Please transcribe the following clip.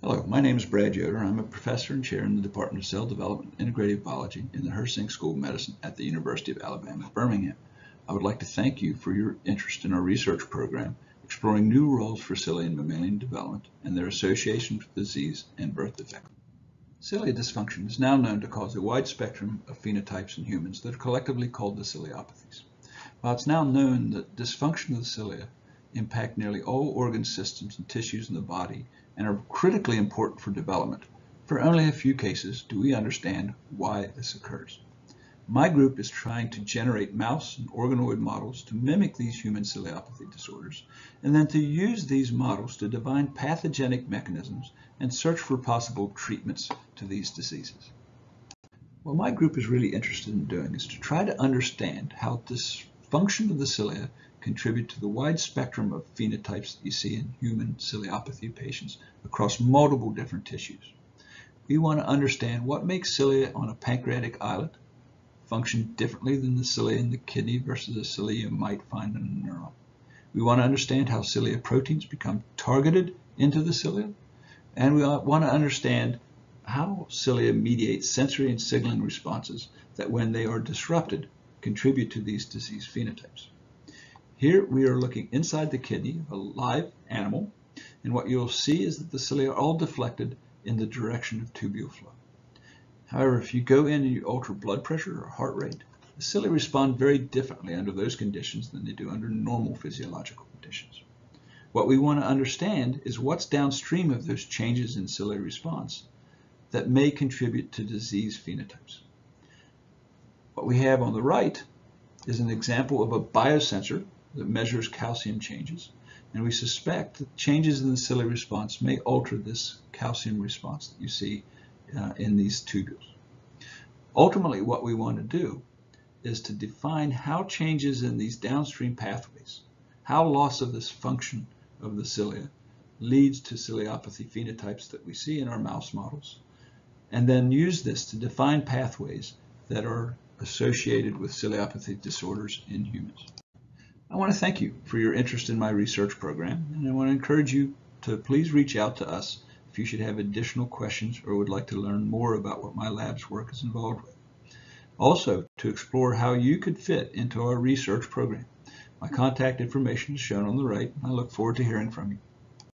Hello, my name is Brad Yoder. I'm a professor and chair in the Department of Cell Development and Integrative Biology in the Hersing School of Medicine at the University of Alabama at Birmingham. I would like to thank you for your interest in our research program exploring new roles for cilia in mammalian development and their association with disease and birth defects. Cilia dysfunction is now known to cause a wide spectrum of phenotypes in humans that are collectively called the ciliopathies. While it's now known that dysfunction of the cilia impact nearly all organ systems and tissues in the body and are critically important for development, for only a few cases do we understand why this occurs. My group is trying to generate mouse and organoid models to mimic these human ciliopathy disorders, and then to use these models to define pathogenic mechanisms and search for possible treatments to these diseases. What my group is really interested in doing is to try to understand how dysfunction of the cilia contribute to the wide spectrum of phenotypes that you see in human ciliopathy patients across multiple different tissues. We want to understand what makes cilia on a pancreatic islet function differently than the cilia in the kidney versus the cilia you might find in a neuron. We want to understand how cilia proteins become targeted into the cilia, and we want to understand how cilia mediate sensory and signaling responses that, when they are disrupted, contribute to these disease phenotypes. Here we are looking inside the kidney of a live animal, and what you'll see is that the cilia are all deflected in the direction of tubule flow. However, if you go in and you alter blood pressure or heart rate, the cilia respond very differently under those conditions than they do under normal physiological conditions. What we want to understand is what's downstream of those changes in cilia response that may contribute to disease phenotypes. What we have on the right is an example of a biosensor that measures calcium changes, and we suspect that changes in the cilia response may alter this calcium response that you see in these tubules. Ultimately, what we want to do is to define how changes in these downstream pathways, how loss of this function of the cilia leads to ciliopathy phenotypes that we see in our mouse models, and then use this to define pathways that are associated with ciliopathy disorders in humans. I want to thank you for your interest in my research program, and I want to encourage you to please reach out to us if you should have additional questions or would like to learn more about what my lab's work is involved with. Also, to explore how you could fit into our research program. My contact information is shown on the right, and I look forward to hearing from you.